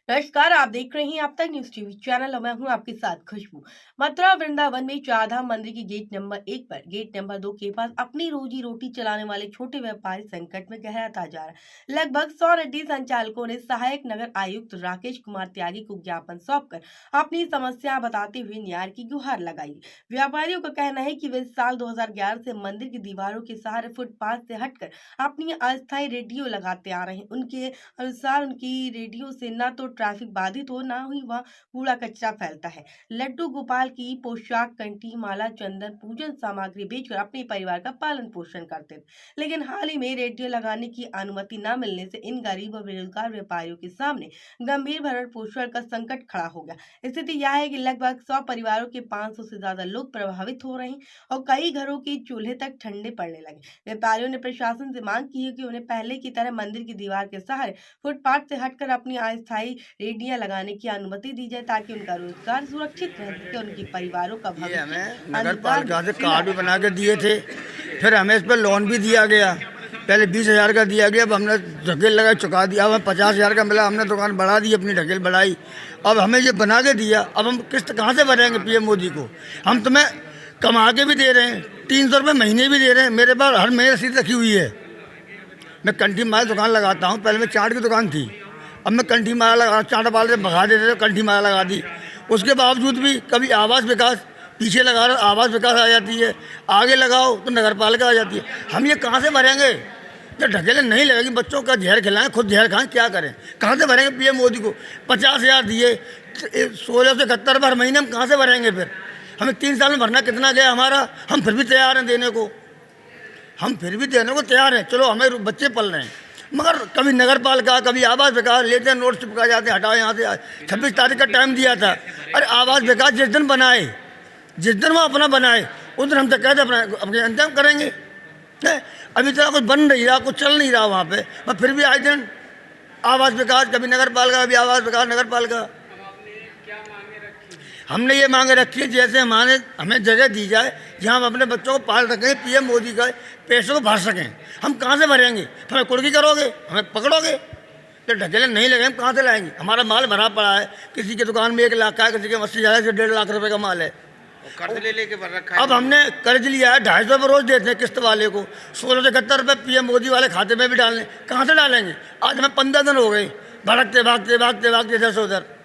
नमस्कार, आप देख रहे हैं आप तक न्यूज टीवी चैनल और मैं हूं आपके साथ खुशबू। मथुरा वृंदावन में चारधाम मंदिर की गेट नंबर 1 पर गेट नंबर 2 के पास अपनी रोजी रोटी चलाने वाले छोटे व्यापारी संकट में गहराता जा रहा है। लगभग 100 रेड्डी संचालकों ने सहायक नगर आयुक्त राकेश कुमार त्यागी को ज्ञापन सौंपकर अपनी समस्या बताते हुए न्याय की गुहार लगाई। व्यापारियों का कहना है कि वे साल 2011 से मंदिर की दीवारों के सहारे फुटपाथ से हटकर अपनी अस्थायी रेडियो लगाते आ रहे हैं। उनके अनुसार उनकी रेडियो से न तो ट्रैफिक बाधित हो, ना ही वहाँ कूड़ा कचरा फैलता है। लड्डू गोपाल की पोशाक, कंठी, माला, चंदन, पूजन सामग्री बेचकर अपने परिवार का पालन पोषण करते थे। लेकिन हाल ही में रेडियो लगाने की अनुमति न मिलने से इन गरीब और बेरोजगार व्यापारियों के सामने गंभीर भरण पोषण का संकट खड़ा हो गया। स्थिति यह है कि लगभग 100 परिवारों के 500 से ज्यादा लोग प्रभावित हो रहे हैं और कई घरों के चूल्हे तक ठंडे पड़ने लगे। व्यापारियों ने प्रशासन से मांग की है कि उन्हें पहले की तरह मंदिर की दीवार के सहारे फुटपाथ से हटकर अपनी अस्थायी रेडियां लगाने की अनुमति दी जाए ताकि उनका रोजगार सुरक्षित रह सके, उनके परिवारों का भविष्य। हमें नगर पालिका से कार्ड भी बना के दिए थे, फिर हमें इस पर लोन भी दिया गया। पहले 20,000 का दिया गया, अब हमने ढकेल लगा चुका दिया। अब हमें 50,000 का मिला, हमने दुकान बढ़ा दी, अपनी ढकेल बढ़ाई। अब हमें ये बना के दिया, अब हम किस्त कहाँ से भरेंगे पीएम मोदी को? हम तुम्हें कमा के भी दे रहे हैं, 300 रुपये महीने भी दे रहे हैं। मेरे पास हर महीने रसीद रखी हुई है। मैं कंठी माल दुकान लगाता हूँ, पहले मैं चाट की दुकान थी, अब मैं कंठी माला लगा, चाट वाले भगा देते थे, कंठी माला लगा दी। उसके बावजूद भी कभी आवास विकास पीछे लगा रहे, आवास विकास आ जाती है, आगे लगाओ तो नगर पालिका आ जाती है। हम ये कहाँ से भरेंगे? जब ढकेले नहीं लगेगी, बच्चों का जहर खिलाएं, खुद जहर खाएं, क्या करें? कहाँ से भरेंगे? पीएम मोदी को 50,000 दिए, 16 से 71 हर महीने हम कहाँ से भरेंगे? फिर हमें 3 साल में भरना कितना गया हमारा? हम फिर भी तैयार हैं देने को, हम फिर भी देने को तैयार हैं। चलो, हमें बच्चे पल रहे हैं, मगर कभी नगर पालिका, कभी आवास विकास लेते हैं, नोट चिपका जाते हैं, हटाओ यहाँ से। 26 तारीख का टाइम दिया था। अरे आवास विकास जिस दिन बनाए, जिस दिन वो अपना बनाए, उस दिन हम तो कहते अपने अंजाम करेंगे। अभी तक कुछ बन नहीं रहा, कुछ चल नहीं रहा वहाँ पे, मैं फिर भी आए दिन आवास विकास, कभी नगर पालिका, कभी आवास विकास, नगर पालिका। हमने ये मांगे रखी है जैसे हमें जगह दी जाए जहाँ हम अपने बच्चों को पाल सकें, पीएम मोदी का पैसों को भर सकें। हम कहाँ से भरेंगे? हमें कुर्की करोगे, हमें पकड़ोगे, तो ढकेले नहीं लगे, हम कहाँ से लाएंगे? हमारा माल भरा पड़ा है, किसी की दुकान में 1 लाख का है, किसी के 80,000 से 1.5 लाख रुपए का माल है। कर्ज ले लेके भर रखा है। अब हमने कर्ज लिया है, 250 रुपये रोज देते हैं किस्त वाले को, 16 से 71 रुपये पीएम मोदी वाले खाते में भी डालने, कहाँ से डालेंगे? आज हमें 15 दिन हो गए भड़कते भागते भागते भागते इधर से उधर।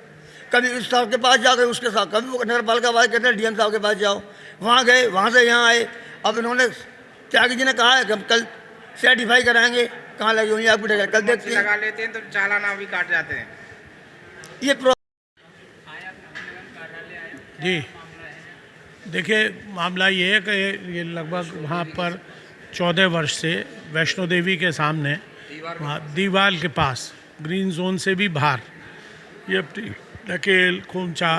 कभी उस साहब के पास जा गए, उसके साथ, कभी नगर पालिका वाले कहते हैं डीएम साहब के पास जाओ, वहाँ गए, वहाँ से यहाँ आए। अब इन्होंने त्यागी जी ने कहा है कि हम कल सर्टिफाई कराएंगे, कहाँ लगी हुई आपकी ढकेल, कल देखते हैं। लगा लेते हैं तो चालाना भी काट जाते हैं। ये जी देखिए, मामला ये है कि ये लगभग वहाँ पर 14 वर्ष से वैष्णो देवी के सामने वहाँ दीवार के पास ग्रीन जोन से भी बाहर ये ढकेल, खोमचा,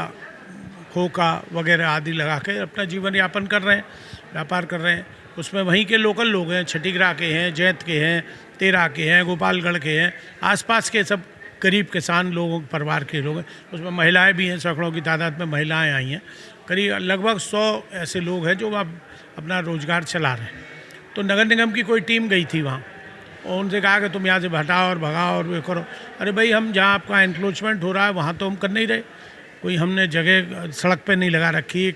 खोखा वगैरह आदि लगा के अपना जीवन यापन कर रहे हैं, व्यापार कर रहे हैं। उसमें वहीं के लोकल लोग हैं, छठीगरा के हैं, जैत के हैं, तेरा के हैं, गोपालगढ़ के हैं, आसपास के सब गरीब किसान लोगों परिवार के लोग हैं। उसमें महिलाएं भी हैं, सैकड़ों की तादाद में महिलाएं आई हैं। करीब लगभग 100 ऐसे लोग हैं जो वहाँ अपना रोज़गार चला रहे हैं। तो नगर निगम की कोई टीम गई थी वहाँ और उनसे कहा कि तुम यहाँ से हटाओ और भगाओ और वे करो। अरे भाई, हम जहाँ आपका एनक्रोचमेंट हो रहा है वहाँ तो हम कर नहीं रहे। कोई हमने जगह सड़क पे नहीं लगा रखी,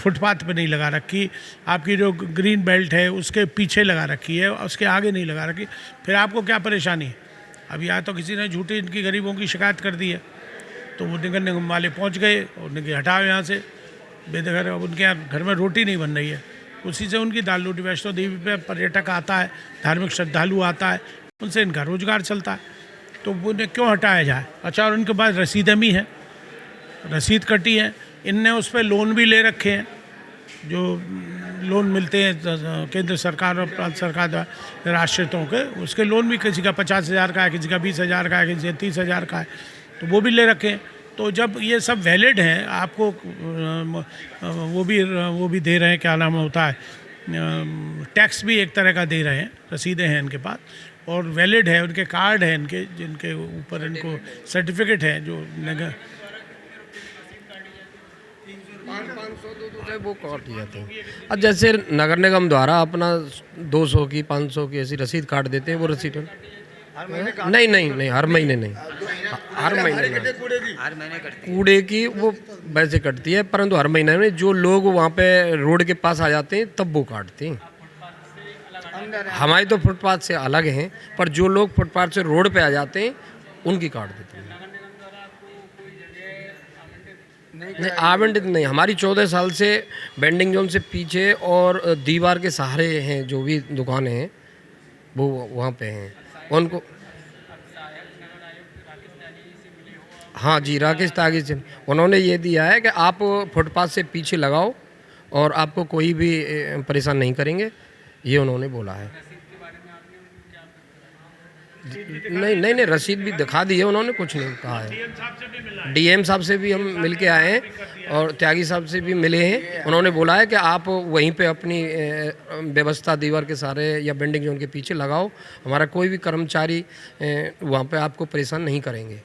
फुटपाथ पे नहीं लगा रखी, आपकी जो ग्रीन बेल्ट है उसके पीछे लगा रखी है, उसके आगे नहीं लगा रखी। फिर आपको क्या परेशानी है? अब या तो किसी ने झूठी इनकी गरीबों की शिकायत कर दी है, तो वो नगर निगम वाले पहुँच गए और उनके हटाओ यहाँ से बेदखल। अब उनके यहाँ घर में रोटी नहीं बन रही है, उसी से उनकी दाल रोटी। वैष्णो देवी पे पर्यटक आता है, धार्मिक श्रद्धालु आता है, उनसे इनका रोजगार चलता है, तो उन्हें क्यों हटाया जाए? अच्छा, और उनके पास रसीदें भी हैं, रसीद कटी है। इनने उस पर लोन भी ले रखे हैं, जो लोन मिलते हैं केंद्र सरकार और प्रांत सरकार द्वारा आश्रितों के, उसके लोन भी किसी का 50,000 का है, किसी का 20,000 का है, किसी का 30,000 का है, तो वो भी ले रखे हैं। तो जब ये सब वैलिड हैं, आपको वो भी दे रहे हैं, क्या नाम होता है, टैक्स भी एक तरह का दे रहे हैं, रसीदें हैं इनके पास और वैलिड है, उनके कार्ड हैं इनके, जिनके ऊपर इनको सर्टिफिकेट है जो नगर 500 वो काट जाते हैं। अब जैसे नगर निगम द्वारा अपना 200 की 500 की ऐसी रसीद काट देते हैं, वो रसीद नहीं, हर महीने नहीं, हर महीने में कूड़े की कूड़े की वो वैसे कटती है, परंतु हर महीने में जो लोग वहाँ पे रोड के पास आ जाते हैं तब वो काटते हैं। हमारी तो फुटपाथ से अलग हैं, पर जो लोग फुटपाथ से रोड पे आ जाते हैं उनकी काट देते हैं। नहीं आवंटित नहीं, हमारी 14 साल से बेंडिंग जोन से पीछे और दीवार के सहारे हैं जो भी दुकानें हैं वो वहाँ पे हैं उनको। हाँ जी, राकेश त्यागी से उन्होंने ये दिया है कि आप फुटपाथ से पीछे लगाओ और आपको कोई भी परेशान नहीं करेंगे, ये उन्होंने बोला है। नहीं रसीद भी दिखा दी है उन्होंने, कुछ नहीं कहा है। डीएम साहब से भी हम मिल के आए हैं और त्यागी साहब से भी मिले हैं। उन्होंने बोला है कि आप वहीं पे अपनी व्यवस्था दीवार के सारे या बेंडिंग जोन के पीछे लगाओ, हमारा कोई भी कर्मचारी वहाँ पे आपको परेशान नहीं करेंगे।